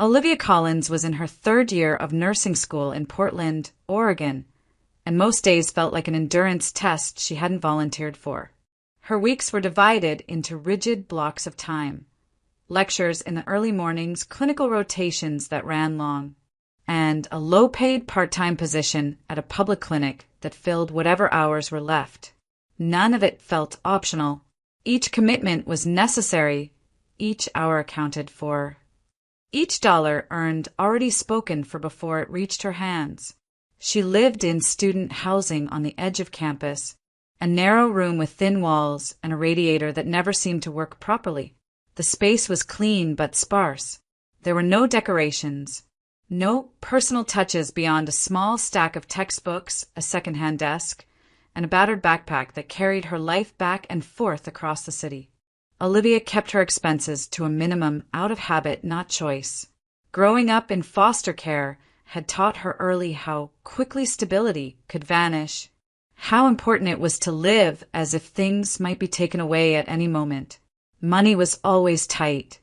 Olivia Collins was in her third year of nursing school in Portland, Oregon, and most days felt like an endurance test she hadn't volunteered for. Her weeks were divided into rigid blocks of time: lectures in the early mornings, clinical rotations that ran long, and a low-paid part-time position at a public clinic that filled whatever hours were left. None of it felt optional. Each commitment was necessary, each hour accounted for. Each dollar earned already spoken for before it reached her hands. She lived in student housing on the edge of campus, a narrow room with thin walls and a radiator that never seemed to work properly. The space was clean but sparse. There were no decorations, no personal touches beyond a small stack of textbooks, a second-hand desk, and a battered backpack that carried her life back and forth across the city. Olivia kept her expenses to a minimum out of habit, not choice. Growing up in foster care had taught her early how quickly stability could vanish, how important it was to live as if things might be taken away at any moment. Money was always tight.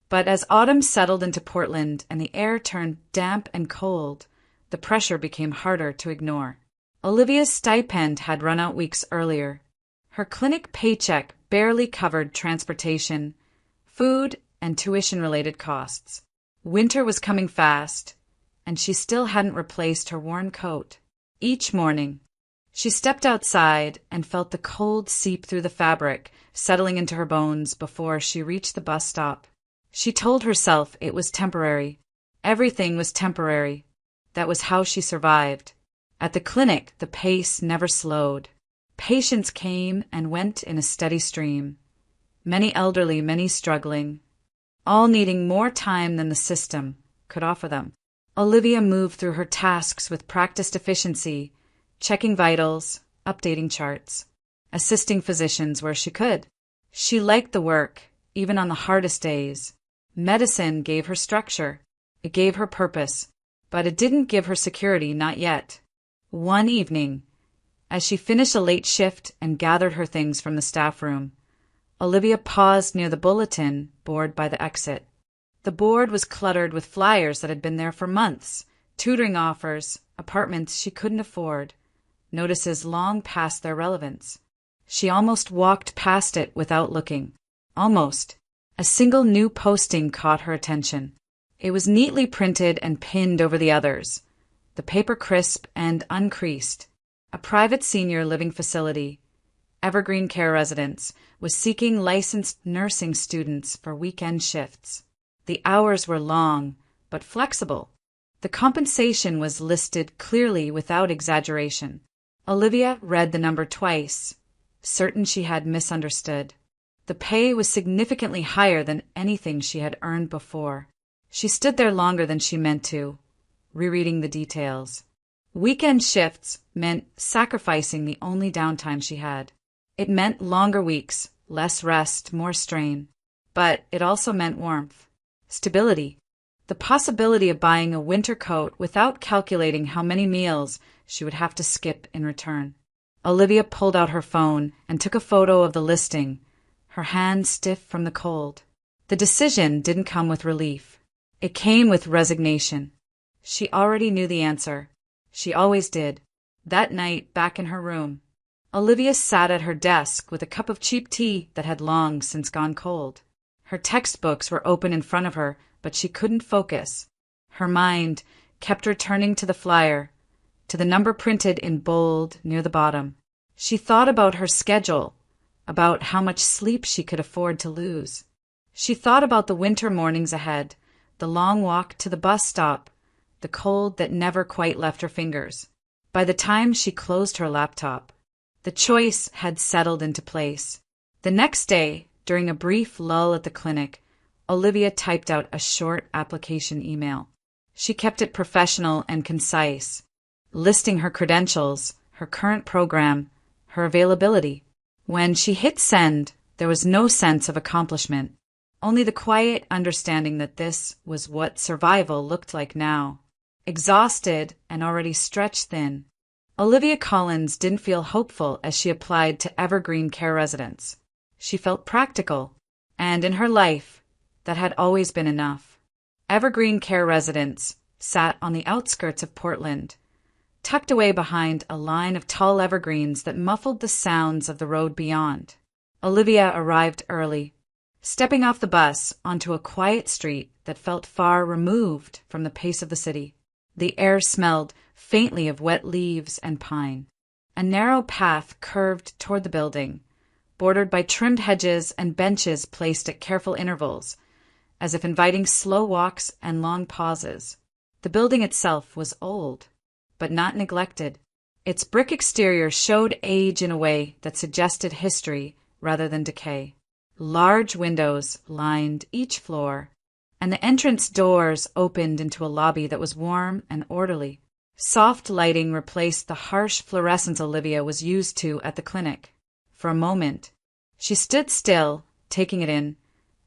But as autumn settled into Portland and the air turned damp and cold, the pressure became harder to ignore. Olivia's stipend had run out weeks earlier. Her clinic paycheck barely covered transportation, food, and tuition-related costs. Winter was coming fast, and she still hadn't replaced her worn coat. Each morning, she stepped outside and felt the cold seep through the fabric, settling into her bones before she reached the bus stop. She told herself it was temporary. Everything was temporary. That was how she survived. At the clinic, the pace never slowed. Patients came and went in a steady stream. Many elderly, many struggling, all needing more time than the system could offer them. Olivia moved through her tasks with practiced efficiency, checking vitals, updating charts, assisting physicians where she could. She liked the work, even on the hardest days. Medicine gave her structure. It gave her purpose, but it didn't give her security, not yet. One evening, as she finished a late shift and gathered her things from the staff room, Olivia paused near the bulletin board by the exit. The board was cluttered with flyers that had been there for months, tutoring offers, apartments she couldn't afford, notices long past their relevance. She almost walked past it without looking. Almost. A single new posting caught her attention. It was neatly printed and pinned over the others, the paper crisp and uncreased. A private senior living facility, Evergreen Care Residence, was seeking licensed nursing students for weekend shifts. The hours were long, but flexible. The compensation was listed clearly without exaggeration. Olivia read the number twice, certain she had misunderstood. The pay was significantly higher than anything she had earned before. She stood there longer than she meant to, rereading the details. Weekend shifts meant sacrificing the only downtime she had. It meant longer weeks, less rest, more strain. But it also meant warmth, stability, the possibility of buying a winter coat without calculating how many meals she would have to skip in return. Olivia pulled out her phone and took a photo of the listing, her hand stiff from the cold. The decision didn't come with relief. It came with resignation. She already knew the answer. She always did. That night, back in her room, Olivia sat at her desk with a cup of cheap tea that had long since gone cold. Her textbooks were open in front of her, but she couldn't focus. Her mind kept returning to the flyer, to the number printed in bold near the bottom. She thought about her schedule, about how much sleep she could afford to lose. She thought about the winter mornings ahead, the long walk to the bus stop, the cold that never quite left her fingers. By the time she closed her laptop, the choice had settled into place. The next day, during a brief lull at the clinic, Olivia typed out a short application email. She kept it professional and concise, listing her credentials, her current program, her availability. When she hit send, there was no sense of accomplishment, only the quiet understanding that this was what survival looked like now. Exhausted and already stretched thin, Olivia Collins didn't feel hopeful as she applied to Evergreen Care Residence. She felt practical, and in her life, that had always been enough. Evergreen Care Residence sat on the outskirts of Portland, tucked away behind a line of tall evergreens that muffled the sounds of the road beyond. Olivia arrived early, stepping off the bus onto a quiet street that felt far removed from the pace of the city. The air smelled faintly of wet leaves and pine. A narrow path curved toward the building, bordered by trimmed hedges and benches placed at careful intervals, as if inviting slow walks and long pauses. The building itself was old, but not neglected. Its brick exterior showed age in a way that suggested history rather than decay. Large windows lined each floor, and the entrance doors opened into a lobby that was warm and orderly. Soft lighting replaced the harsh fluorescence Olivia was used to at the clinic. For a moment, she stood still, taking it in,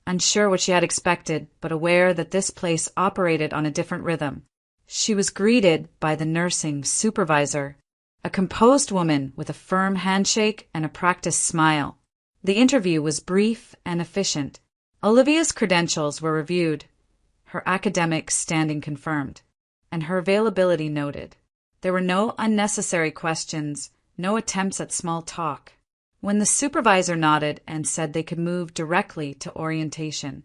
unsure what she had expected, but aware that this place operated on a different rhythm. She was greeted by the nursing supervisor, a composed woman with a firm handshake and a practiced smile. The interview was brief and efficient. Olivia's credentials were reviewed, her academic standing confirmed, and her availability noted. There were no unnecessary questions, no attempts at small talk. When the supervisor nodded and said they could move directly to orientation,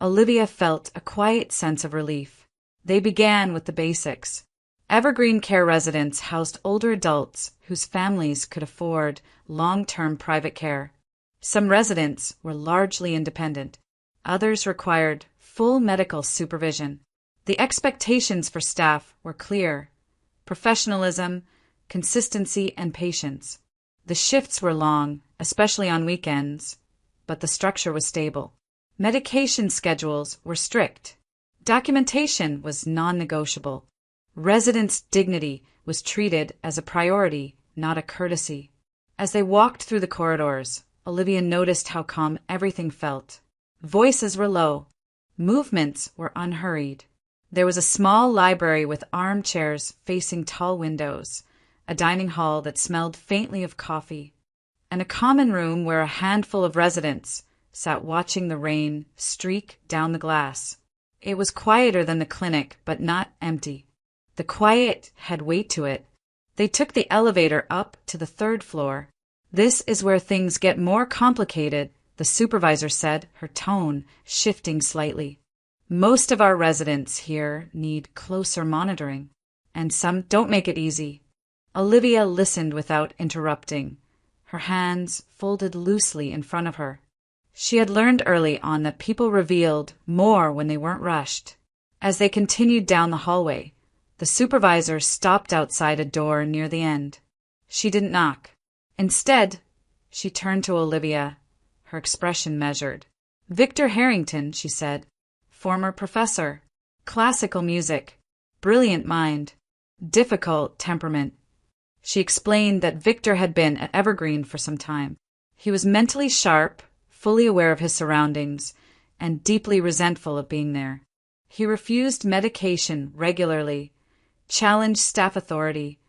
Olivia felt a quiet sense of relief. They began with the basics. Evergreen Care Residence housed older adults whose families could afford long-term private care. Some residents were largely independent. Others required full medical supervision. The expectations for staff were clear: professionalism, consistency, and patience. The shifts were long, especially on weekends, but the structure was stable. Medication schedules were strict. Documentation was non-negotiable. Residents' dignity was treated as a priority, not a courtesy. As they walked through the corridors, Olivia noticed how calm everything felt. Voices were low. Movements were unhurried. There was a small library with armchairs facing tall windows, a dining hall that smelled faintly of coffee, and a common room where a handful of residents sat watching the rain streak down the glass. It was quieter than the clinic, but not empty. The quiet had weight to it. They took the elevator up to the third floor. "This is where things get more complicated," the supervisor said, her tone shifting slightly. "Most of our residents here need closer monitoring, and some don't make it easy." Olivia listened without interrupting, her hands folded loosely in front of her. She had learned early on that people revealed more when they weren't rushed. As they continued down the hallway, the supervisor stopped outside a door near the end. She didn't knock. Instead, she turned to Olivia, her expression measured. "Victor Harrington," she said. "Former professor. Classical music. Brilliant mind. Difficult temperament." She explained that Victor had been at Evergreen for some time. He was mentally sharp, fully aware of his surroundings, and deeply resentful of being there. He refused medication regularly, challenged staff authority,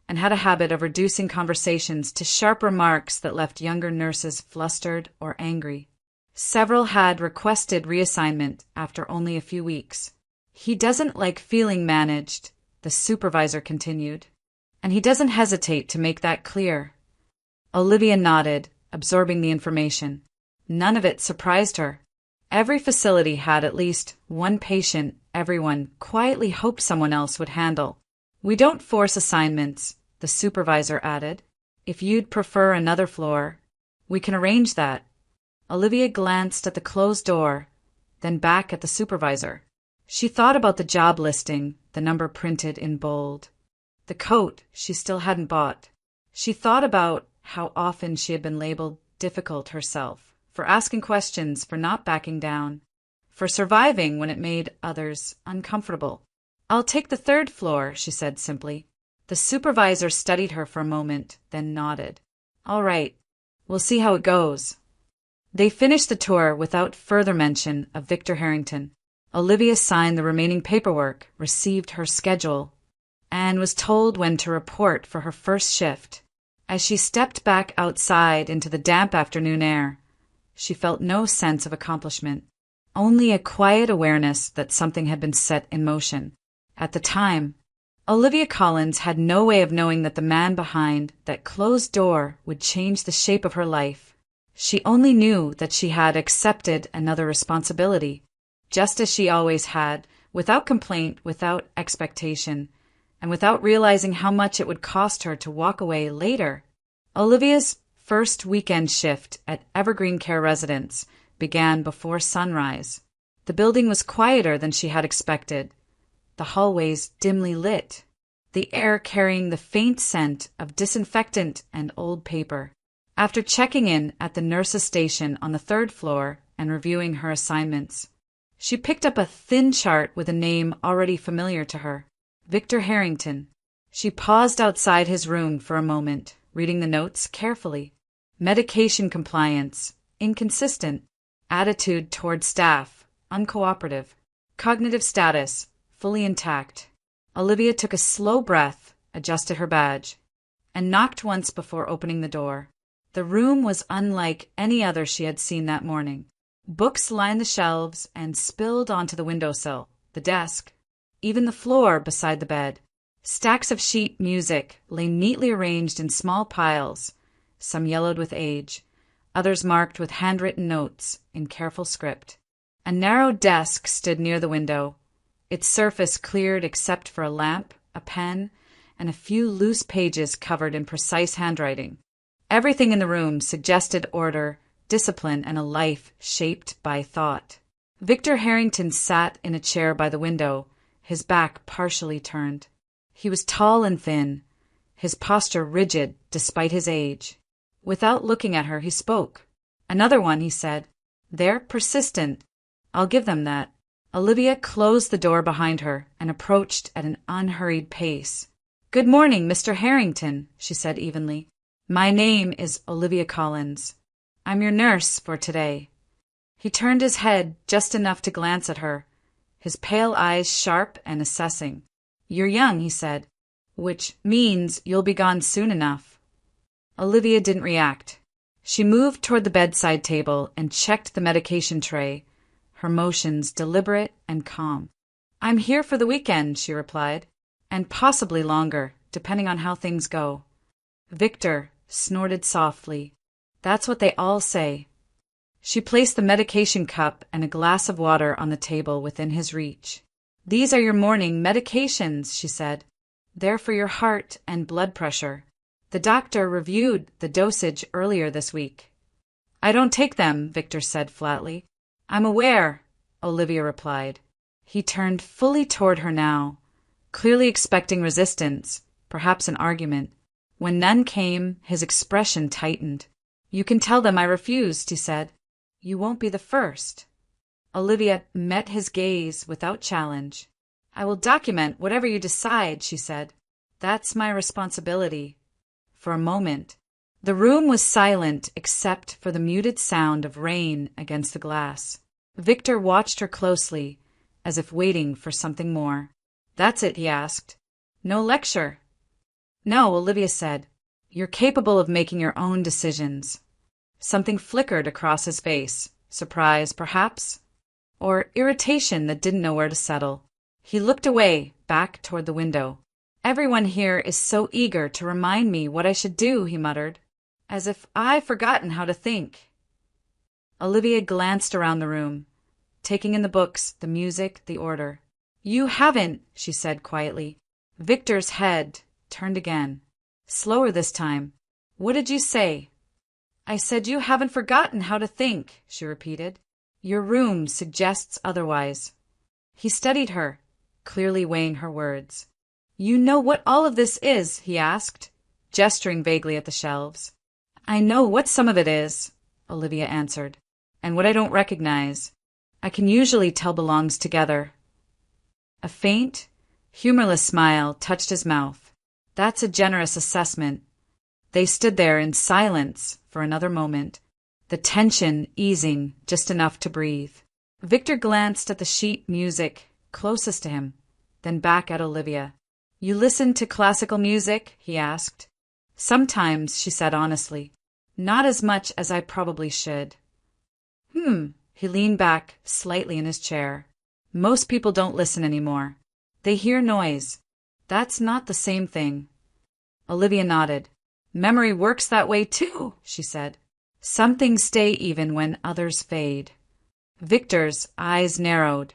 and had a habit of reducing conversations to sharp remarks that left younger nurses flustered or angry. Several had requested reassignment after only a few weeks. "He doesn't like feeling managed," the supervisor continued, "and he doesn't hesitate to make that clear." Olivia nodded, absorbing the information. None of it surprised her. Every facility had at least one patient everyone quietly hoped someone else would handle. "We don't force assignments," the supervisor added. "If you'd prefer another floor, we can arrange that." Olivia glanced at the closed door, then back at the supervisor. She thought about the job listing, the number printed in bold. The coat she still hadn't bought. She thought about how often she had been labeled difficult herself, for asking questions, for not backing down, for surviving when it made others uncomfortable. "I'll take the third floor," she said simply. The supervisor studied her for a moment, then nodded. "All right, we'll see how it goes." They finished the tour without further mention of Victor Harrington. Olivia signed the remaining paperwork, received her schedule, and was told when to report for her first shift. As she stepped back outside into the damp afternoon air, she felt no sense of accomplishment. only a quiet awareness that something had been set in motion. At the time, Olivia Collins had no way of knowing that the man behind that closed door would change the shape of her life. She only knew that she had accepted another responsibility, just as she always had, without complaint, without expectation, and without realizing how much it would cost her to walk away later. Olivia's first weekend shift at Evergreen Care Residence began before sunrise. The building was quieter than she had expected, the hallways dimly lit, the air carrying the faint scent of disinfectant and old paper. After checking in at the nurse's station on the third floor and reviewing her assignments, she picked up a thin chart with a name already familiar to her, Victor Harrington. She paused outside his room for a moment, reading the notes carefully. Medication compliance, inconsistent. Attitude toward staff, uncooperative. Cognitive status, fully intact. Olivia took a slow breath, adjusted her badge, and knocked once before opening the door. The room was unlike any other she had seen that morning. Books lined the shelves and spilled onto the windowsill, the desk, even the floor beside the bed. Stacks of sheet music lay neatly arranged in small piles, some yellowed with age, others marked with handwritten notes in careful script. A narrow desk stood near the window, its surface cleared except for a lamp, a pen, and a few loose pages covered in precise handwriting. Everything in the room suggested order, discipline, and a life shaped by thought. Victor Harrington sat in a chair by the window, his back partially turned. He was tall and thin, his posture rigid despite his age. Without looking at her, he spoke. "Another one," he said. "They're persistent. I'll give them that." Olivia closed the door behind her and approached at an unhurried pace. "Good morning, Mr. Harrington," she said evenly. "My name is Olivia Collins. I'm your nurse for today." He turned his head just enough to glance at her, his pale eyes sharp and assessing. "You're young," he said, "which means you'll be gone soon enough." Olivia didn't react. She moved toward the bedside table and checked the medication tray, her motions deliberate and calm. "I'm here for the weekend," she replied, "and possibly longer, depending on how things go." Victor snorted softly. "That's what they all say." She placed the medication cup and a glass of water on the table within his reach. "These are your morning medications," she said. "They're for your heart and blood pressure. The doctor reviewed the dosage earlier this week." "I don't take them," Victor said flatly. "I'm aware," Olivia replied. He turned fully toward her now, clearly expecting resistance, perhaps an argument. When none came, his expression tightened. "You can tell them I refused," he said. "You won't be the first." Olivia met his gaze without challenge. "I will document whatever you decide," she said. "That's my responsibility." For a moment, the room was silent except for the muted sound of rain against the glass. Victor watched her closely, as if waiting for something more. "That's it?" he asked. "No lecture?" "No," Olivia said. "You're capable of making your own decisions." Something flickered across his face, surprise, perhaps, or irritation that didn't know where to settle. He looked away, back toward the window. "Everyone here is so eager to remind me what I should do," he muttered, "as if I've forgotten how to think." Olivia glanced around the room, taking in the books, the music, the order. "You haven't," she said quietly. Victor's head turned again, slower this time. "What did you say?" "I said you haven't forgotten how to think," she repeated. "Your room suggests otherwise." He studied her, clearly weighing her words. "You know what all of this is?" he asked, gesturing vaguely at the shelves. "I know what some of it is," Olivia answered, "and what I don't recognize. I can usually tell belongs together." A faint, humorless smile touched his mouth. "That's a generous assessment." They stood there in silence for another moment, the tension easing just enough to breathe. Victor glanced at the sheet music closest to him, then back at Olivia. "You listen to classical music?" he asked. "Sometimes," she said honestly. "Not as much as I probably should." He leaned back slightly in his chair. Most people don't listen anymore. They hear noise. That's not the same thing. Olivia nodded. Memory works that way too, she said. Some things stay even when others fade. Victor's eyes narrowed,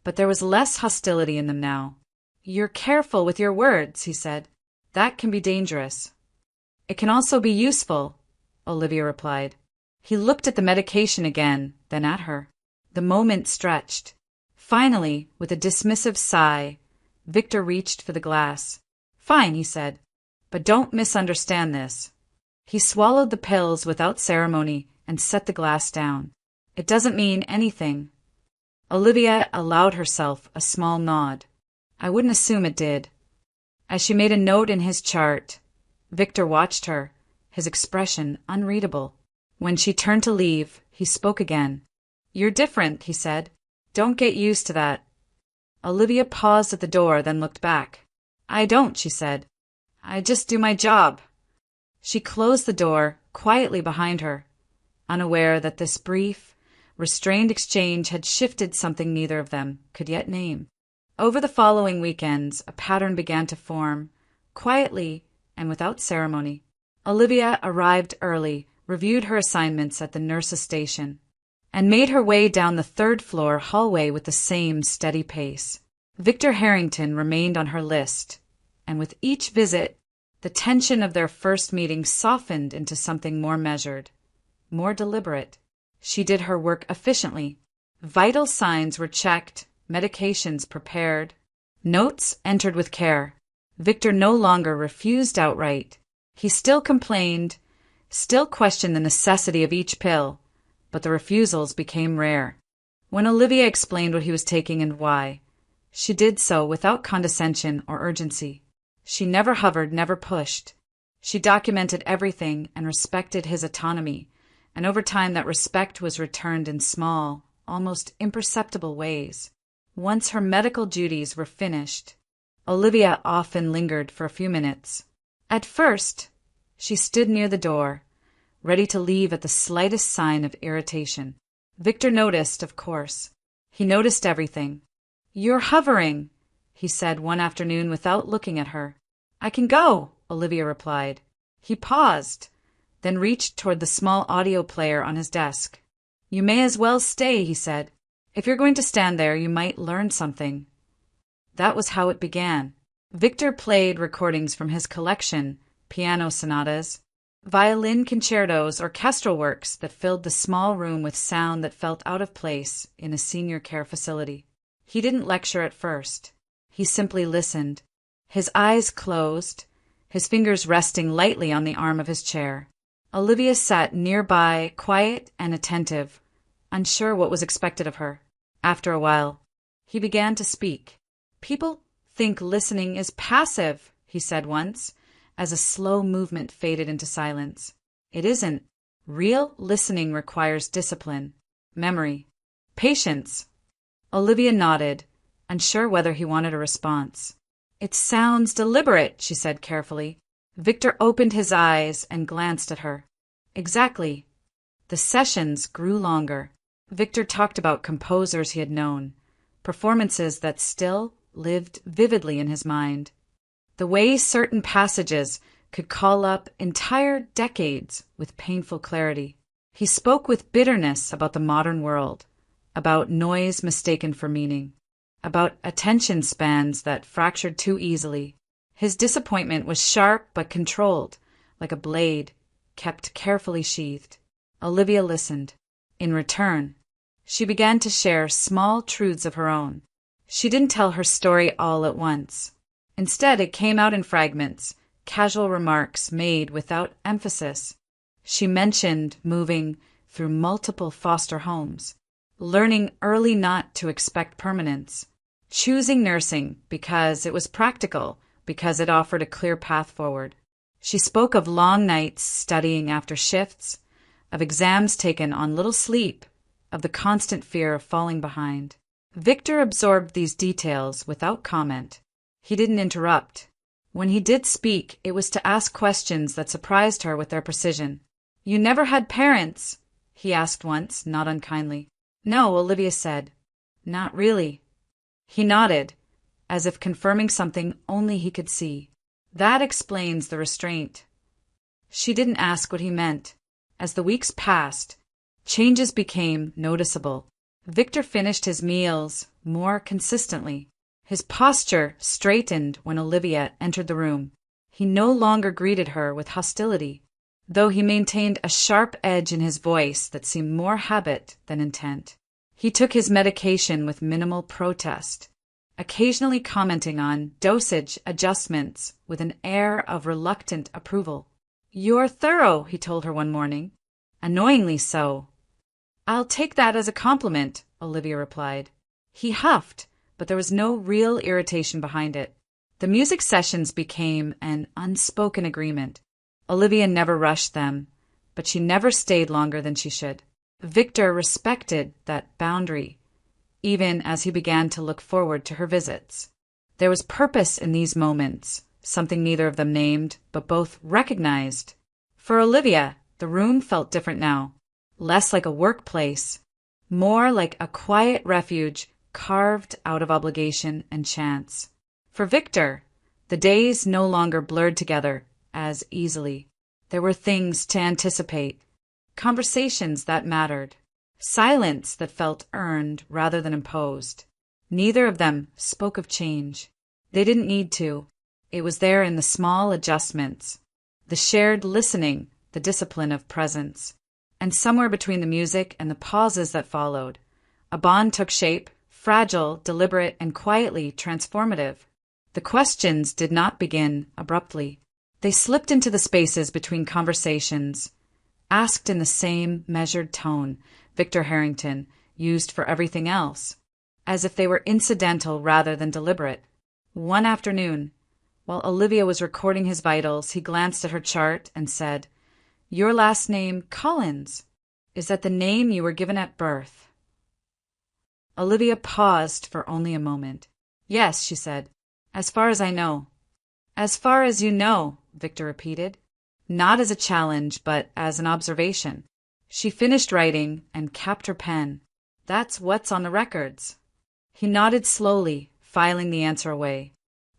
but there was less hostility in them now. You're careful with your words, he said. That can be dangerous. It can also be useful, Olivia replied. He looked at the medication again, then at her. The moment stretched. Finally, with a dismissive sigh, Victor reached for the glass. Fine, he said, but don't misunderstand this. He swallowed the pills without ceremony and set the glass down. It doesn't mean anything. Olivia allowed herself a small nod. I wouldn't assume it did. As she made a note in his chart, Victor watched her, his expression unreadable. When she turned to leave, he spoke again. You're different, he said. Don't get used to that. Olivia paused at the door, then looked back. I don't, she said. I just do my job. She closed the door quietly behind her, unaware that this brief, restrained exchange had shifted something neither of them could yet name. Over the following weekends, a pattern began to form, quietly and without ceremony. Olivia arrived early, reviewed her assignments at the nurse's station, and made her way down the third-floor hallway with the same steady pace. Victor Harrington remained on her list, and with each visit, the tension of their first meeting softened into something more measured, more deliberate. She did her work efficiently. Vital signs were checked, medications prepared, notes entered with care. Victor no longer refused outright. He still complained, still questioned the necessity of each pill, but the refusals became rare. When Olivia explained what he was taking and why, she did so without condescension or urgency. She never hovered, never pushed. She documented everything and respected his autonomy, and over time that respect was returned in small, almost imperceptible ways. Once her medical duties were finished, Olivia often lingered for a few minutes. At first, she stood near the door, ready to leave at the slightest sign of irritation. Victor noticed, of course. He noticed everything. You're hovering, he said one afternoon without looking at her. I can go, Olivia replied. He paused, then reached toward the small audio player on his desk. You may as well stay, he said. If you're going to stand there, you might learn something. That was how it began. Victor played recordings from his collection, piano sonatas, violin concertos, orchestral works that filled the small room with sound that felt out of place in a senior care facility. He didn't lecture at first. He simply listened, his eyes closed, his fingers resting lightly on the arm of his chair. Olivia sat nearby, quiet and attentive, unsure what was expected of her. After a while, he began to speak. People think listening is passive, he said once, as a slow movement faded into silence. It isn't. Real listening requires discipline, memory, patience. Olivia nodded, unsure whether he wanted a response. It sounds deliberate, she said carefully. Victor opened his eyes and glanced at her. Exactly. The sessions grew longer. Victor talked about composers he had known, performances that still lived vividly in his mind. The way certain passages could call up entire decades with painful clarity. He spoke with bitterness about the modern world, about noise mistaken for meaning, about attention spans that fractured too easily. His disappointment was sharp but controlled, like a blade kept carefully sheathed. Olivia listened. In return, she began to share small truths of her own. She didn't tell her story all at once. Instead, it came out in fragments, casual remarks made without emphasis. She mentioned moving through multiple foster homes, learning early not to expect permanence, choosing nursing because it was practical, because it offered a clear path forward. She spoke of long nights studying after shifts, of exams taken on little sleep, of the constant fear of falling behind. Victor absorbed these details without comment. He didn't interrupt. When he did speak, it was to ask questions that surprised her with their precision. You never had parents? He asked once, not unkindly. No, Olivia said. Not really. He nodded, as if confirming something only he could see. That explains the restraint. She didn't ask what he meant. As the weeks passed, changes became noticeable. Victor finished his meals more consistently. His posture straightened when Olivia entered the room. He no longer greeted her with hostility, though he maintained a sharp edge in his voice that seemed more habit than intent. He took his medication with minimal protest, occasionally commenting on dosage adjustments with an air of reluctant approval. "You're thorough," he told her one morning. "Annoyingly so." "I'll take that as a compliment," Olivia replied. He huffed, but there was no real irritation behind it. The music sessions became an unspoken agreement. Olivia never rushed them, but she never stayed longer than she should. Victor respected that boundary, even as he began to look forward to her visits. There was purpose in these moments, something neither of them named, but both recognized. For Olivia, the room felt different now, less like a workplace, more like a quiet refuge carved out of obligation and chance. For Victor, the days no longer blurred together as easily. There were things to anticipate, conversations that mattered, silence that felt earned rather than imposed. Neither of them spoke of change. They didn't need to. It was there in the small adjustments, the shared listening, the discipline of presence. And somewhere between the music and the pauses that followed, a bond took shape, fragile, deliberate, and quietly transformative. The questions did not begin abruptly. They slipped into the spaces between conversations, asked in the same measured tone Victor Harrington used for everything else, as if they were incidental rather than deliberate. One afternoon, while Olivia was recording his vitals, he glanced at her chart and said, "Your last name, Collins. Is that the name you were given at birth?" Olivia paused for only a moment. "Yes," she said. "As far as I know." "As far as you know," Victor repeated, not as a challenge but as an observation. She finished writing and capped her pen. "That's what's on the records." He nodded slowly, filing the answer away.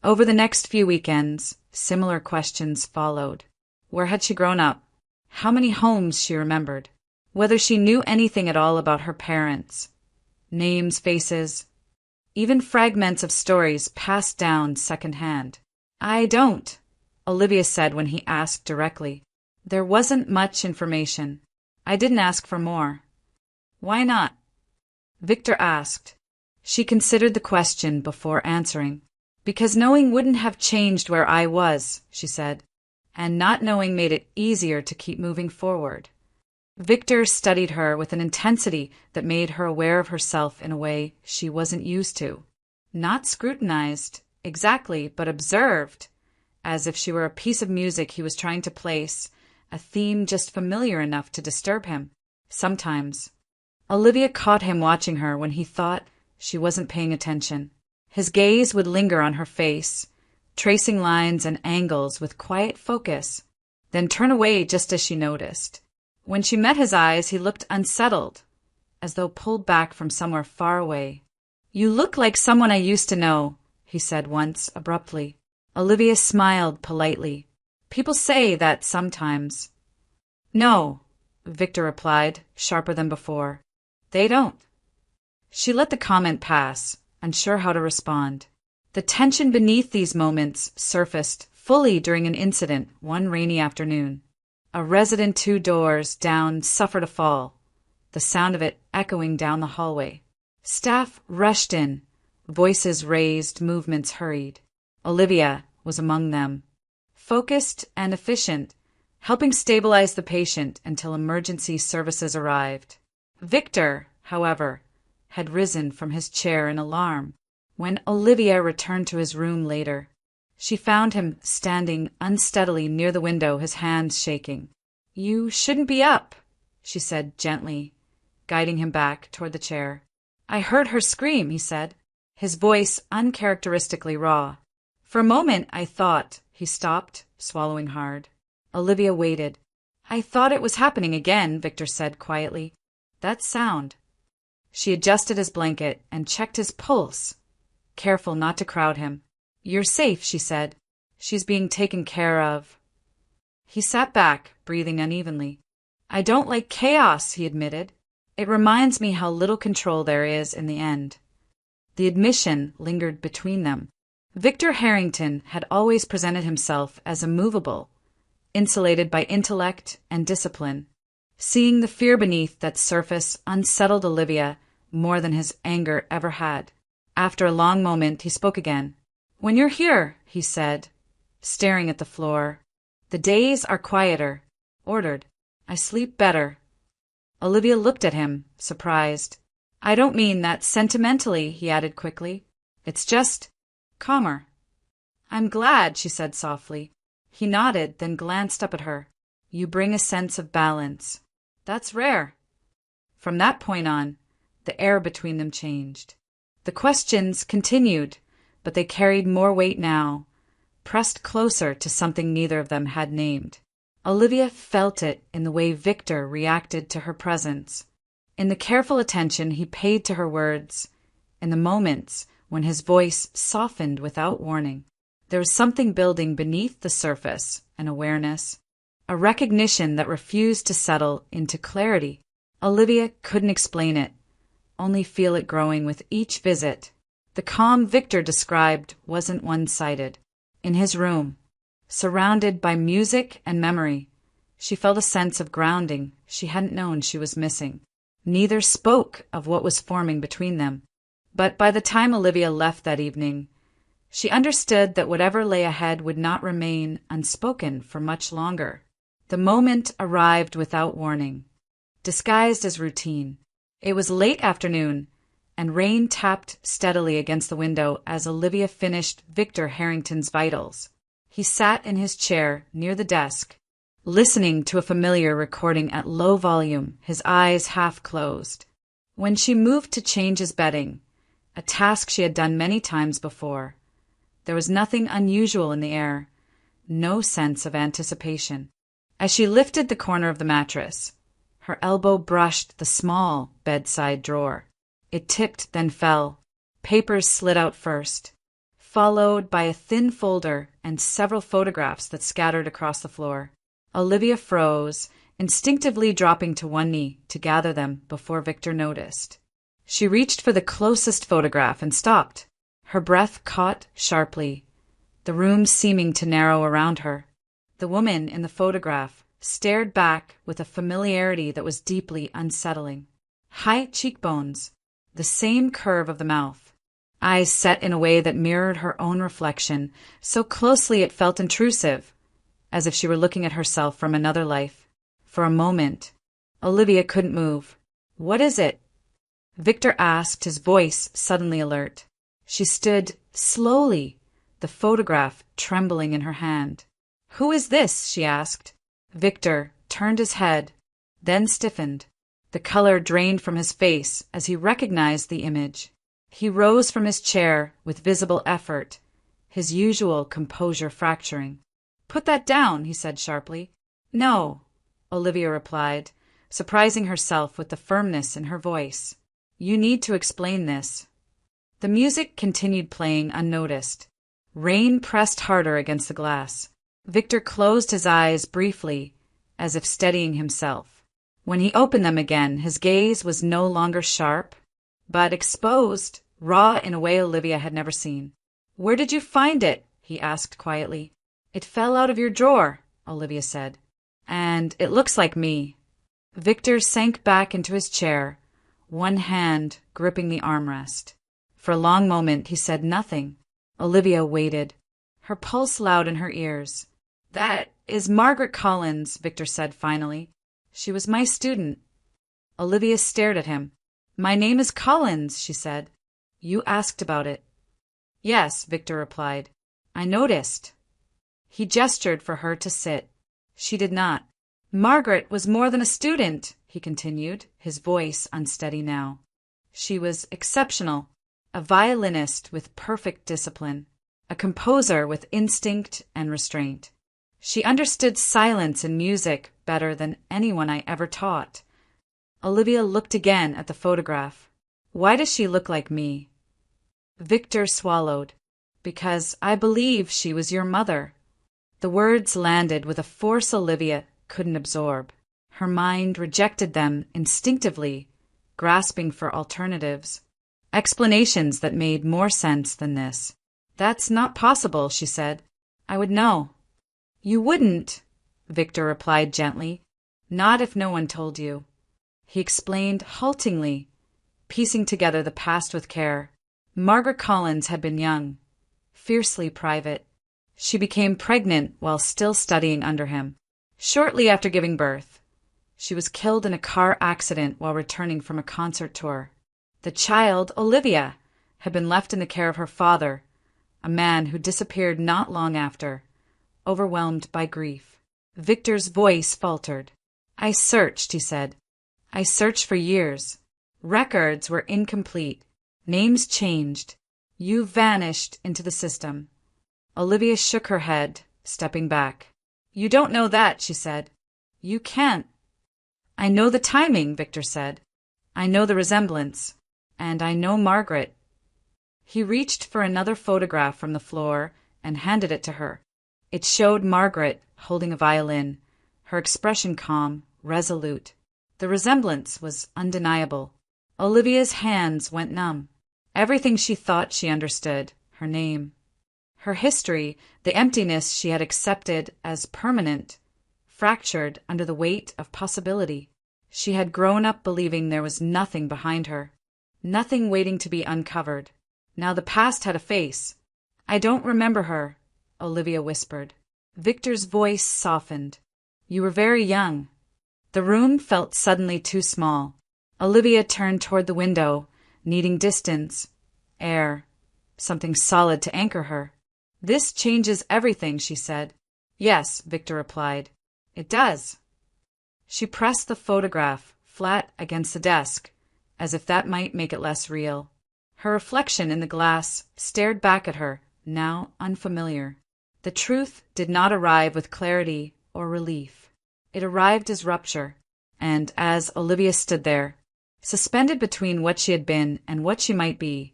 Over the next few weekends, similar questions followed. Where had she grown up? How many homes she remembered? Whether she knew anything at all about her parents? Names, faces, even fragments of stories passed down secondhand. "I don't," Olivia said when he asked directly. "There wasn't much information. I didn't ask for more." "Why not?" Victor asked. She considered the question before answering. "Because knowing wouldn't have changed where I was," she said, "and not knowing made it easier to keep moving forward." Victor studied her with an intensity that made her aware of herself in a way she wasn't used to. Not scrutinized, exactly, but observed, as if she were a piece of music he was trying to place, a theme just familiar enough to disturb him. Sometimes Olivia caught him watching her when he thought she wasn't paying attention. His gaze would linger on her face, tracing lines and angles with quiet focus, then turn away just as she noticed. When she met his eyes, he looked unsettled, as though pulled back from somewhere far away. "You look like someone I used to know," he said once, abruptly. Olivia smiled politely. "People say that sometimes." "No," Victor replied, sharper than before. "They don't." She let the comment pass, unsure how to respond. The tension beneath these moments surfaced fully during an incident one rainy afternoon. A resident 2 doors down suffered a fall, the sound of it echoing down the hallway. Staff rushed in, voices raised, movements hurried. Olivia was among them, focused and efficient, helping stabilize the patient until emergency services arrived. Victor, however, had risen from his chair in alarm. When Olivia returned to his room later, she found him standing unsteadily near the window, his hands shaking. "You shouldn't be up," she said gently, guiding him back toward the chair. "I heard her scream," he said, his voice uncharacteristically raw. "For a moment I thought—" He stopped, swallowing hard. Olivia waited. "I thought it was happening again," Victor said quietly. "That sound." She adjusted his blanket and checked his pulse, careful not to crowd him. "You're safe," she said. "She's being taken care of." He sat back, breathing unevenly. "I don't like chaos," he admitted. "It reminds me how little control there is in the end." The admission lingered between them. Victor Harrington had always presented himself as immovable, insulated by intellect and discipline. Seeing the fear beneath that surface unsettled Olivia more than his anger ever had. After a long moment, he spoke again. "When you're here," he said, staring at the floor, "the days are quieter, ordered. I sleep better." Olivia looked at him, surprised. "I don't mean that sentimentally," he added quickly. "It's just calmer." "I'm glad," she said softly. He nodded, then glanced up at her. "You bring a sense of balance. That's rare." From that point on, the air between them changed. The questions continued, but they carried more weight now, pressed closer to something neither of them had named. Olivia felt it in the way Victor reacted to her presence, in the careful attention he paid to her words, in the moments when his voice softened without warning. There was something building beneath the surface, an awareness, a recognition that refused to settle into clarity. Olivia couldn't explain it, only feel it growing with each visit. The calm Victor described wasn't one-sided. In his room, surrounded by music and memory, she felt a sense of grounding she hadn't known she was missing. Neither spoke of what was forming between them, but by the time Olivia left that evening, she understood that whatever lay ahead would not remain unspoken for much longer. The moment arrived without warning, disguised as routine. It was late afternoon, and rain tapped steadily against the window as Olivia finished Victor Harrington's vitals. He sat in his chair near the desk, listening to a familiar recording at low volume, his eyes half closed. When she moved to change his bedding, a task she had done many times before, there was nothing unusual in the air, no sense of anticipation. As she lifted the corner of the mattress, her elbow brushed the small bedside drawer. It tipped, then fell. Papers slid out first, followed by a thin folder and several photographs that scattered across the floor. Olivia froze, instinctively dropping to one knee to gather them before Victor noticed. She reached for the closest photograph and stopped. Her breath caught sharply, the room seeming to narrow around her. The woman in the photograph stared back with a familiarity that was deeply unsettling. High cheekbones, the same curve of the mouth, eyes set in a way that mirrored her own reflection, so closely it felt intrusive, as if she were looking at herself from another life. For a moment, Olivia couldn't move. "What is it?" Victor asked, his voice suddenly alert. She stood slowly, the photograph trembling in her hand. "Who is this?" she asked. Victor turned his head, then stiffened. The color drained from his face as he recognized the image. He rose from his chair with visible effort, his usual composure fracturing. "Put that down," he said sharply. "No," Olivia replied, surprising herself with the firmness in her voice. "You need to explain this." The music continued playing unnoticed. Rain pressed harder against the glass. Victor closed his eyes briefly, as if steadying himself. When he opened them again, his gaze was no longer sharp, but exposed, raw in a way Olivia had never seen. "Where did you find it?" he asked quietly. "It fell out of your drawer," Olivia said. "And it looks like me." Victor sank back into his chair, one hand gripping the armrest. For a long moment he said nothing. Olivia waited, her pulse loud in her ears. "That is Margaret Collins," Victor said finally. "She was my student." Olivia stared at him. "My name is Collins," she said. "You asked about it." "Yes," Victor replied. "I noticed." He gestured for her to sit. She did not. "Margaret was more than a student," he continued, his voice unsteady now. "She was exceptional, a violinist with perfect discipline, a composer with instinct and restraint. She understood silence in music better than anyone I ever taught." Olivia looked again at the photograph. Why does she look like me? Victor swallowed. Because I believe she was your mother. The words landed with a force Olivia couldn't absorb. Her mind rejected them instinctively, grasping for alternatives. Explanations that made more sense than this. That's not possible, she said. I would know. You wouldn't, Victor replied gently. Not if no one told you. He explained haltingly, piecing together the past with care. Margaret Collins had been young, fiercely private. She became pregnant while still studying under him. Shortly after giving birth, she was killed in a car accident while returning from a concert tour. The child, Olivia, had been left in the care of her father, a man who disappeared not long after, overwhelmed by grief. Victor's voice faltered. I searched, he said. I searched for years. Records were incomplete. Names changed. You vanished into the system. Olivia shook her head, stepping back. You don't know that, she said. You can't. I know the timing, Victor said. I know the resemblance. And I know Margaret. He reached for another photograph from the floor and handed it to her. It showed Margaret holding a violin, her expression calm, resolute. The resemblance was undeniable. Olivia's hands went numb. Everything she thought she understood, her name, her history, the emptiness she had accepted as permanent, fractured under the weight of possibility. She had grown up believing there was nothing behind her, nothing waiting to be uncovered. Now the past had a face. I don't remember her, Olivia whispered. Victor's voice softened. You were very young. The room felt suddenly too small. Olivia turned toward the window, needing distance, air, something solid to anchor her. This changes everything, she said. Yes, Victor replied. It does. She pressed the photograph flat against the desk, as if that might make it less real. Her reflection in the glass stared back at her, now unfamiliar. The truth did not arrive with clarity or relief. It arrived as rupture, and as Olivia stood there, suspended between what she had been and what she might be,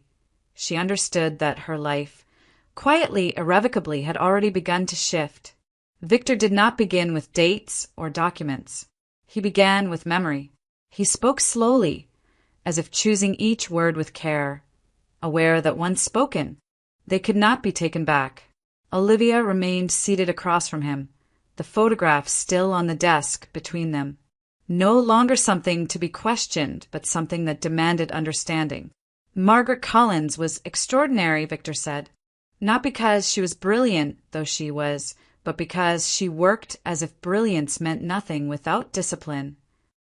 she understood that her life, quietly, irrevocably, had already begun to shift. Victor did not begin with dates or documents. He began with memory. He spoke slowly, as if choosing each word with care, aware that once spoken, they could not be taken back. Olivia remained seated across from him, the photograph still on the desk between them. No longer something to be questioned, but something that demanded understanding. Margaret Collins was extraordinary, Victor said. Not because she was brilliant, though she was, but because she worked as if brilliance meant nothing without discipline.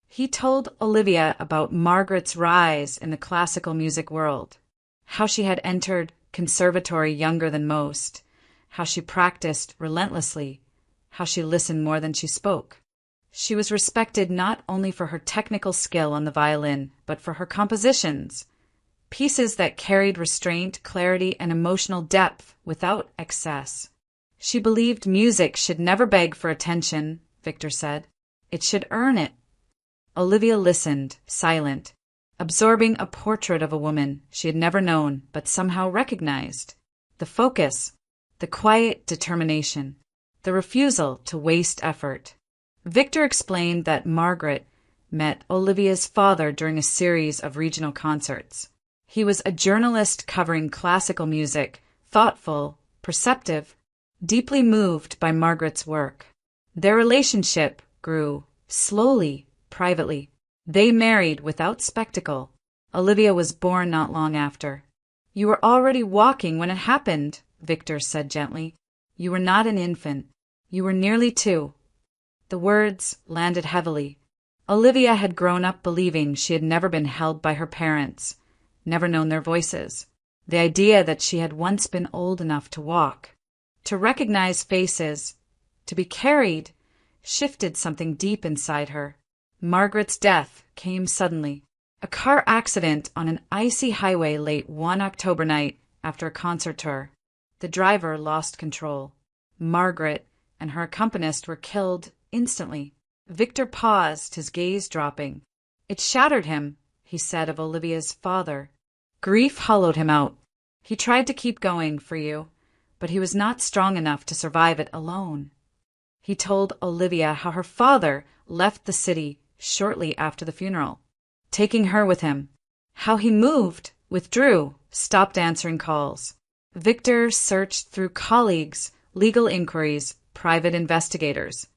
He told Olivia about Margaret's rise in the classical music world, how she had entered conservatory younger than most, how she practiced relentlessly, how she listened more than she spoke. She was respected not only for her technical skill on the violin, but for her compositions, pieces that carried restraint, clarity, and emotional depth without excess. She believed music should never beg for attention, Victor said. It should earn it. Olivia listened, silent, absorbing a portrait of a woman she had never known but somehow recognized. The focus, the quiet determination, the refusal to waste effort. Victor explained that Margaret met Olivia's father during a series of regional concerts. He was a journalist covering classical music, thoughtful, perceptive, deeply moved by Margaret's work. Their relationship grew, slowly, privately. They married without spectacle. Olivia was born not long after. You were already walking when it happened, Victor said gently. You were not an infant. You were nearly 2. The words landed heavily. Olivia had grown up believing she had never been held by her parents, never known their voices. The idea that she had once been old enough to walk, to recognize faces, to be carried, shifted something deep inside her. Margaret's death came suddenly. A car accident on an icy highway late one October night after a concert tour. The driver lost control. Margaret and her accompanist were killed instantly. Victor paused, his gaze dropping. It shattered him, he said of Olivia's father. Grief hollowed him out. He tried to keep going for you, but he was not strong enough to survive it alone. He told Olivia how her father left the city shortly after the funeral, taking her with him. How he moved, withdrew, stopped answering calls. Victor searched through colleagues, legal inquiries, private investigators.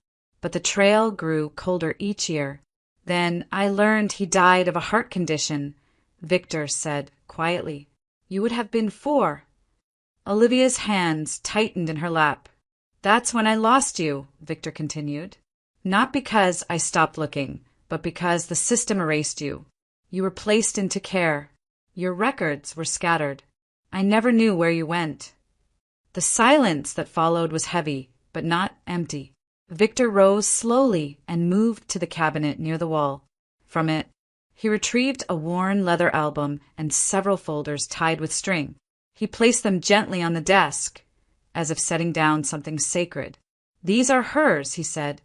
But the trail grew colder each year. Then I learned he died of a heart condition, Victor said quietly. You would have been 4. Olivia's hands tightened in her lap. That's when I lost you, Victor continued. Not because I stopped looking, but because the system erased you. You were placed into care. Your records were scattered. I never knew where you went. The silence that followed was heavy, but not empty. Victor rose slowly and moved to the cabinet near the wall. From it, he retrieved a worn leather album and several folders tied with string. He placed them gently on the desk, as if setting down something sacred. These are hers, he said.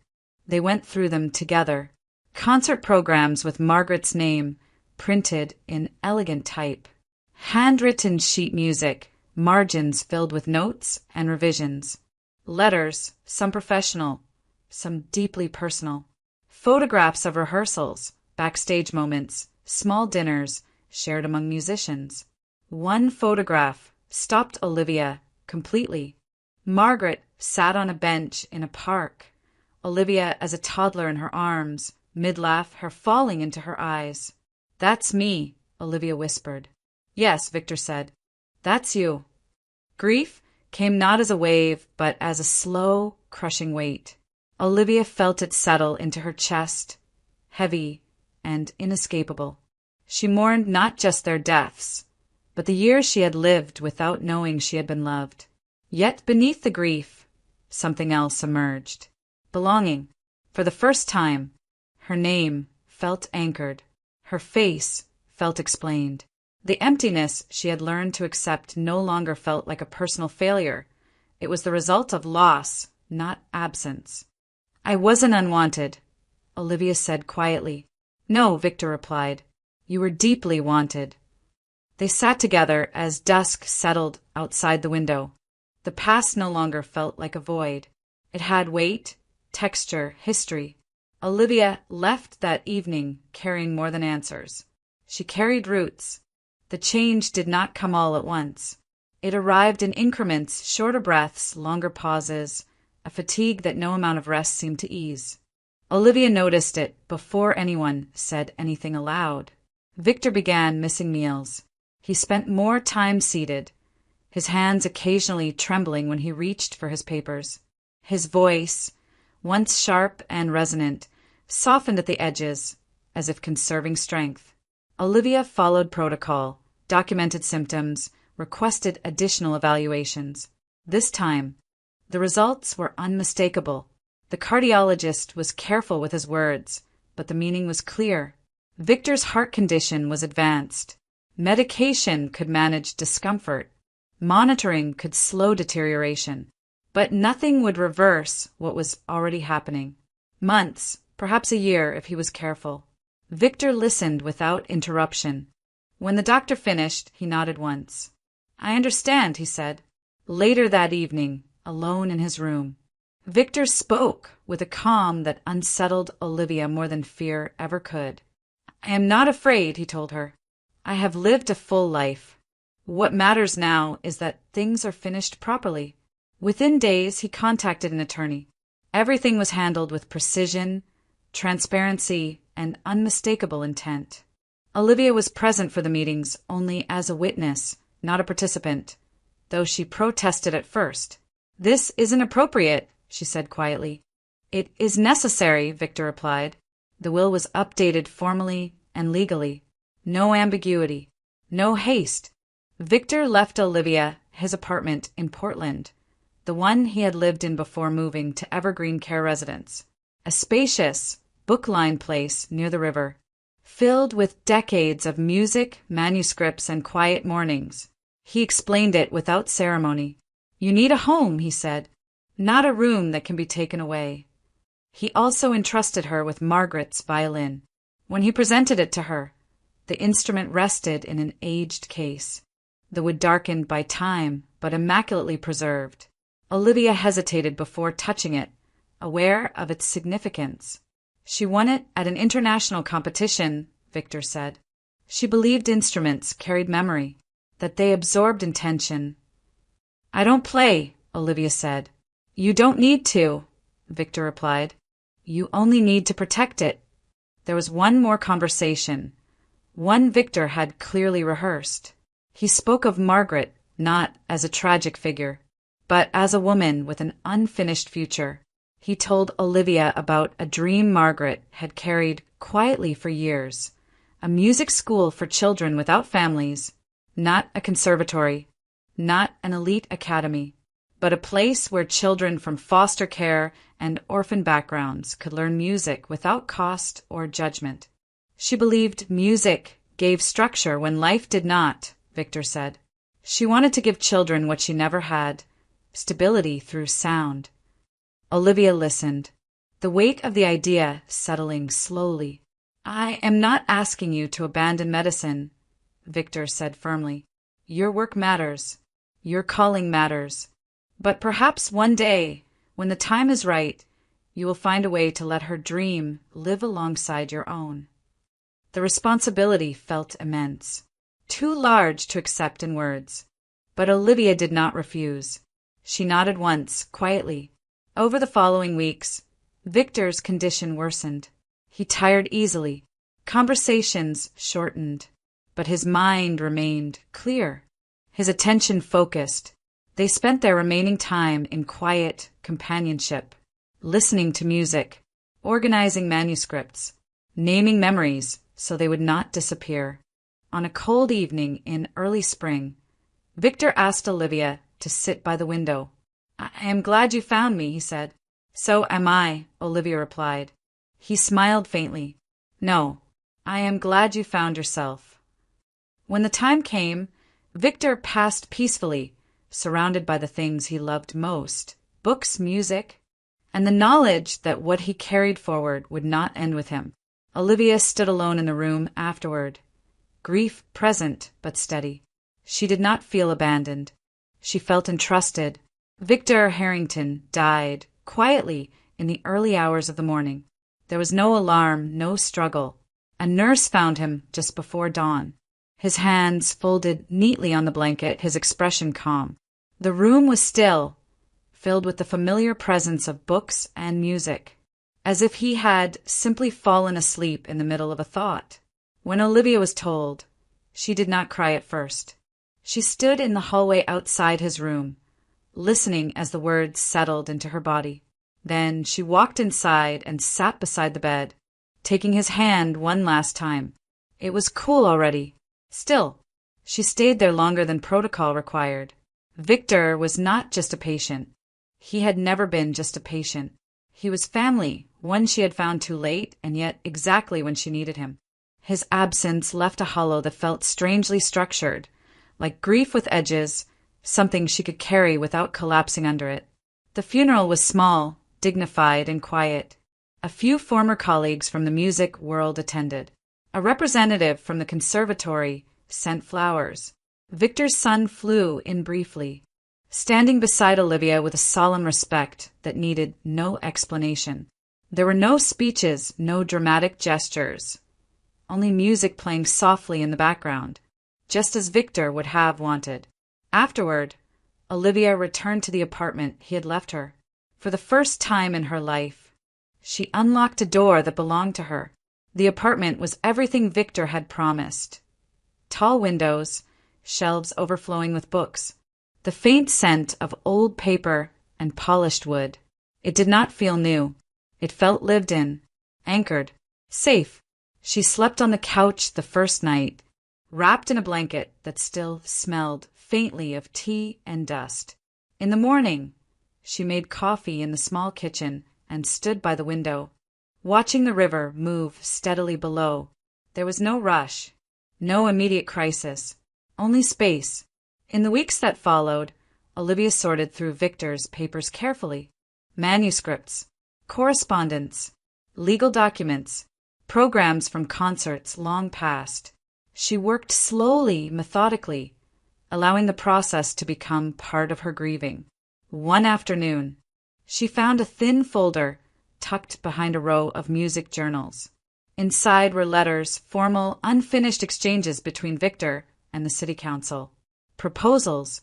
They went through them together. Concert programs with Margaret's name, printed in elegant type. Handwritten sheet music, margins filled with notes and revisions. Letters, some professional, some deeply personal. Photographs of rehearsals, backstage moments, small dinners shared among musicians. One photograph stopped Olivia completely. Margaret sat on a bench in a park, Olivia as a toddler in her arms, mid-laugh, hair falling into her eyes. That's me, Olivia whispered. Yes, Victor said. That's you. Grief came not as a wave, but as a slow, crushing weight. Olivia felt it settle into her chest, heavy and inescapable. She mourned not just their deaths, but the years she had lived without knowing she had been loved. Yet beneath the grief, something else emerged. Belonging. For the first time, her name felt anchored. Her face felt explained. The emptiness she had learned to accept no longer felt like a personal failure. It was the result of loss, not absence. I wasn't unwanted, Olivia said quietly. No, Victor replied. You were deeply wanted. They sat together as dusk settled outside the window. The past no longer felt like a void. It had weight, texture, history. Olivia left that evening carrying more than answers. She carried roots. The change did not come all at once. It arrived in increments, shorter breaths, longer pauses, a fatigue that no amount of rest seemed to ease. Olivia noticed it before anyone said anything aloud. Victor began missing meals. He spent more time seated, his hands occasionally trembling when he reached for his papers. His voice, once sharp and resonant, softened at the edges, as if conserving strength. Olivia followed protocol, documented symptoms, requested additional evaluations. This time, the results were unmistakable. The cardiologist was careful with his words, but the meaning was clear. Victor's heart condition was advanced. Medication could manage discomfort. Monitoring could slow deterioration. But nothing would reverse what was already happening. Months, perhaps a year if he was careful. Victor listened without interruption. When the doctor finished, he nodded once. I understand, he said. Later that evening, alone in his room, Victor spoke with a calm that unsettled Olivia more than fear ever could. I am not afraid, he told her. I have lived a full life. What matters now is that things are finished properly. Within days, he contacted an attorney. Everything was handled with precision, transparency, and unmistakable intent. Olivia was present for the meetings only as a witness, not a participant, though she protested at first. This isn't appropriate, she said quietly. It is necessary, Victor replied. The will was updated formally and legally. No ambiguity. No haste. Victor left Olivia his apartment in Portland, the one he had lived in before moving to Evergreen Care Residence, a spacious, book-lined place near the river, filled with decades of music, manuscripts, and quiet mornings. He explained it without ceremony. You need a home, he said, not a room that can be taken away. He also entrusted her with Margaret's violin. When he presented it to her, The instrument rested in an aged case, the wood darkened by time but immaculately preserved. Olivia hesitated before touching it, aware of its significance. She won it at an international competition, Victor said. She believed instruments carried memory, that they absorbed intention. I don't play, Olivia said. You don't need to, Victor replied. You only need to protect it. There was one more conversation, one Victor had clearly rehearsed. He spoke of Margaret not as a tragic figure, but as a woman with an unfinished future. He told Olivia about a dream Margaret had carried quietly for years, a music school for children without families, not a conservatory, not an elite academy, but a place where children from foster care and orphan backgrounds could learn music without cost or judgment. She believed music gave structure when life did not, Victor said. She wanted to give children what she never had, stability through sound. Olivia listened, the weight of the idea settling slowly. I am not asking you to abandon medicine, Victor said firmly. Your work matters. Your calling matters. But perhaps one day, when the time is right, you will find a way to let her dream live alongside your own. The responsibility felt immense, too large to accept in words. But Olivia did not refuse. She nodded once, quietly. Over the following weeks, Victor's condition worsened. He tired easily. Conversations shortened. But his mind remained clear. His attention focused. They spent their remaining time in quiet companionship, listening to music, organizing manuscripts, naming memories so they would not disappear. On a cold evening in early spring, Victor asked Olivia to sit by the window. I am glad you found me, he said. So am I, Olivia replied. He smiled faintly. No, I am glad you found yourself. When the time came, Victor passed peacefully, surrounded by the things he loved most, books, music, and the knowledge that what he carried forward would not end with him. Olivia stood alone in the room afterward, grief present but steady. She did not feel abandoned. She felt entrusted. Victor Harrington died quietly in the early hours of the morning. There was no alarm, no struggle. A nurse found him just before dawn. His hands folded neatly on the blanket, his expression calm. The room was still, filled with the familiar presence of books and music, as if he had simply fallen asleep in the middle of a thought. When Olivia was told, she did not cry at first. She stood in the hallway outside his room, listening as the words settled into her body. Then she walked inside and sat beside the bed, taking his hand one last time. It was cool already. Still, she stayed there longer than protocol required. Victor was not just a patient. He had never been just a patient. He was family, one she had found too late, and yet exactly when she needed him. His absence left a hollow that felt strangely structured, like grief with edges, something she could carry without collapsing under it. The funeral was small, dignified, and quiet. A few former colleagues from the music world attended. A representative from the conservatory sent flowers. Victor's son flew in briefly, standing beside Olivia with a solemn respect that needed no explanation. There were no speeches, no dramatic gestures, only music playing softly in the background, just as Victor would have wanted. Afterward, Olivia returned to the apartment he had left her. For the first time in her life, she unlocked a door that belonged to her. The apartment was everything Victor had promised. Tall windows, shelves overflowing with books, the faint scent of old paper and polished wood. It did not feel new. It felt lived in, anchored, safe. She slept on the couch the first night, wrapped in a blanket that still smelled faintly of tea and dust. In the morning, she made coffee in the small kitchen and stood by the window, watching the river move steadily below. There was no rush, no immediate crisis, only space. In the weeks that followed, Olivia sorted through Victor's papers carefully. Manuscripts, correspondence, legal documents, programs from concerts long past. She worked slowly, methodically, allowing the process to become part of her grieving. One afternoon, she found a thin folder tucked behind a row of music journals. Inside were letters, formal, unfinished exchanges between Victor and the city council, proposals,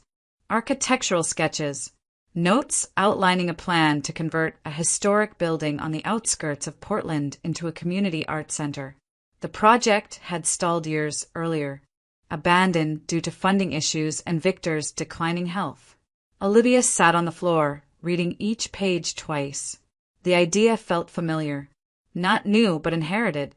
architectural sketches, notes outlining a plan to convert a historic building on the outskirts of Portland into a community art center. The project had stalled years earlier, abandoned due to funding issues and Victor's declining health. Olivia sat on the floor, reading each page twice. The idea felt familiar, not new but inherited.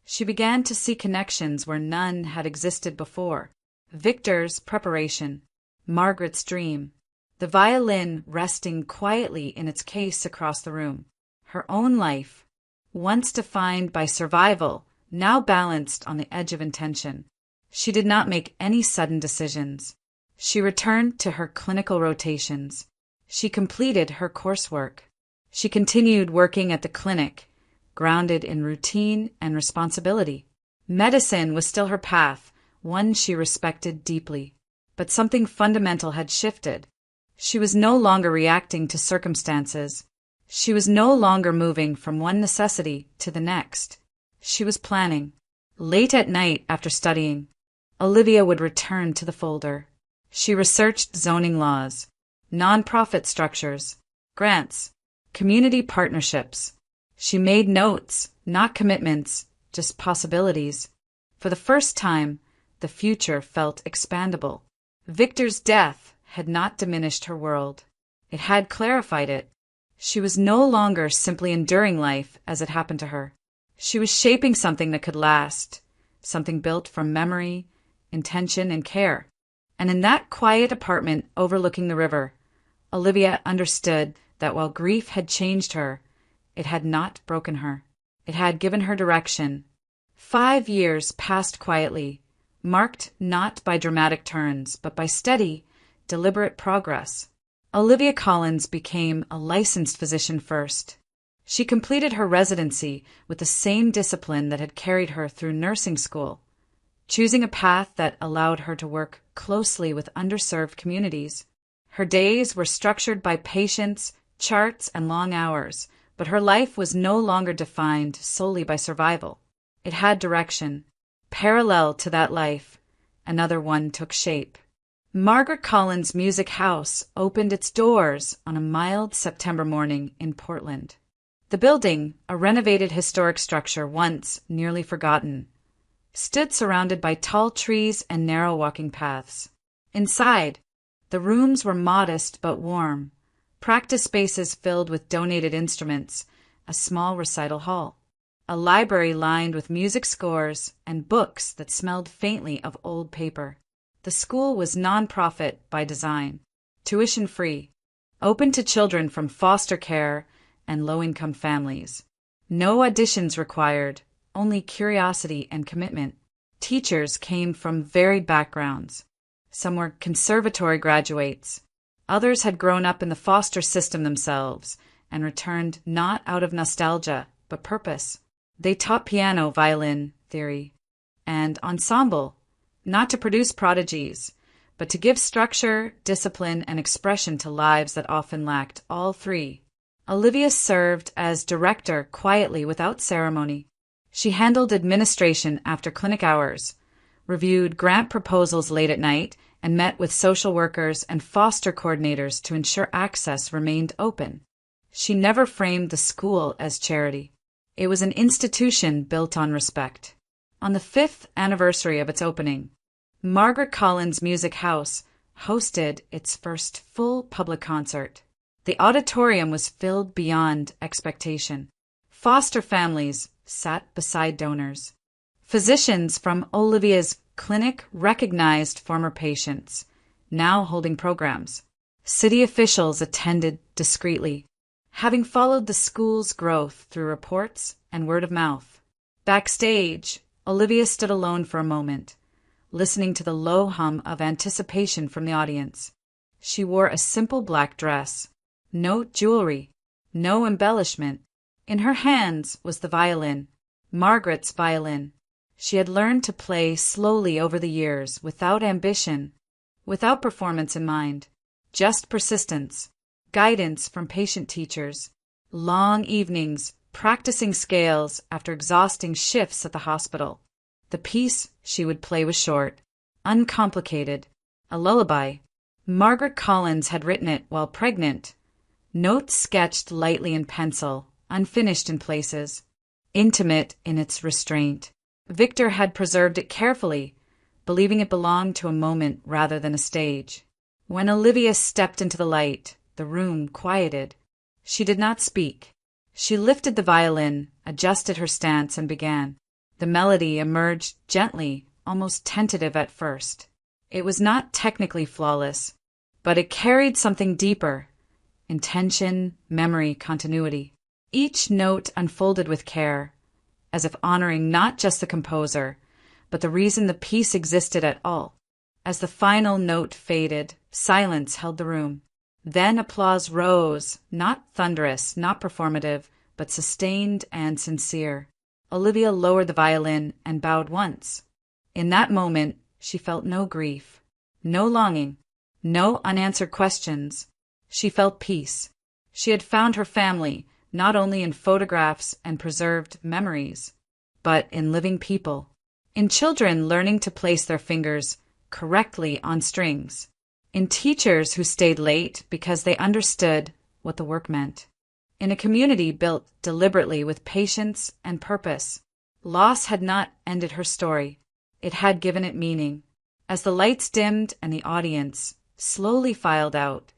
She began to see connections where none had existed before. Victor's preparation, Margaret's dream, the violin resting quietly in its case across the room. Her own life, once defined by survival, now balanced on the edge of intention. She did not make any sudden decisions. She returned to her clinical rotations. She completed her coursework. She continued working at the clinic, grounded in routine and responsibility. Medicine was still her path, one she respected deeply. But something fundamental had shifted. She was no longer reacting to circumstances. She was no longer moving from one necessity to the next. She was planning. Late at night after studying, Olivia would return to the folder. She researched zoning laws, nonprofit structures, grants, community partnerships. She made notes, not commitments, just possibilities. For the first time, the future felt expandable. Victor's death had not diminished her world. It had clarified it. She was no longer simply enduring life as it happened to her. She was shaping something that could last, something built from memory, intention, and care. And in that quiet apartment overlooking the river, Olivia understood that while grief had changed her, it had not broken her. It had given her direction. 5 years passed quietly, marked not by dramatic turns, but by steady, deliberate progress. Olivia Collins became a licensed physician first. She completed her residency with the same discipline that had carried her through nursing school, choosing a path that allowed her to work closely with underserved communities. Her days were structured by patients, charts, and long hours, but her life was no longer defined solely by survival. It had direction. Parallel to that life, another one took shape. Margaret Collins Music House opened its doors on a mild September morning in Portland. The building, a renovated historic structure once nearly forgotten, stood surrounded by tall trees and narrow walking paths. Inside, the rooms were modest but warm, practice spaces filled with donated instruments, a small recital hall, a library lined with music scores and books that smelled faintly of old paper. The school was nonprofit by design, tuition-free, open to children from foster care and low-income families. No auditions required, only curiosity and commitment. Teachers came from varied backgrounds. Some were conservatory graduates. Others had grown up in the foster system themselves and returned not out of nostalgia, but purpose. They taught piano, violin, theory, and ensemble, not to produce prodigies, but to give structure, discipline, and expression to lives that often lacked all three. Olivia served as director quietly without ceremony. She handled administration after clinic hours, reviewed grant proposals late at night, and met with social workers and foster coordinators to ensure access remained open. She never framed the school as charity. It was an institution built on respect. On the 5th anniversary of its opening, Margaret Collins Music House hosted its first full public concert. The auditorium was filled beyond expectation. Foster families sat beside donors. Physicians from Olivia's clinic recognized former patients, now holding programs. City officials attended discreetly, having followed the school's growth through reports and word of mouth. Backstage, Olivia stood alone for a moment, listening to the low hum of anticipation from the audience. She wore a simple black dress, no jewelry, no embellishment. In her hands was the violin, Margaret's violin. She had learned to play slowly over the years, without ambition, without performance in mind, just persistence, guidance from patient teachers, long evenings practicing scales after exhausting shifts at the hospital. The piece she would play was short, uncomplicated, a lullaby. Margaret Collins had written it while pregnant, notes sketched lightly in pencil, unfinished in places, intimate in its restraint. Victor had preserved it carefully, believing it belonged to a moment rather than a stage. When Olivia stepped into the light, the room quieted. She did not speak. She lifted the violin, adjusted her stance, and began. The melody emerged gently, almost tentative at first. It was not technically flawless, but it carried something deeper: intention, memory, continuity. Each note unfolded with care, as if honoring not just the composer, but the reason the piece existed at all. As the final note faded, silence held the room. Then applause rose, not thunderous, not performative, but sustained and sincere. Olivia lowered the violin and bowed once. In that moment, she felt no grief, no longing, no unanswered questions. She felt peace. She had found her family, not only in photographs and preserved memories, but in living people, in children learning to place their fingers correctly on strings, in teachers who stayed late because they understood what the work meant, in a community built deliberately with patience and purpose. Loss had not ended her story. It had given it meaning. As the lights dimmed and the audience slowly filed out,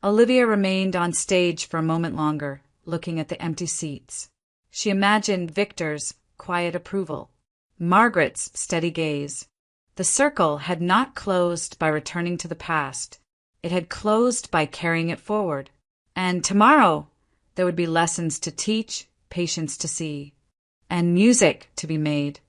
Olivia remained on stage for a moment longer, looking at the empty seats. She imagined Victor's quiet approval, Margaret's steady gaze. The circle had not closed by returning to the past. It had closed by carrying it forward. And tomorrow, there would be lessons to teach, patience to see, and music to be made.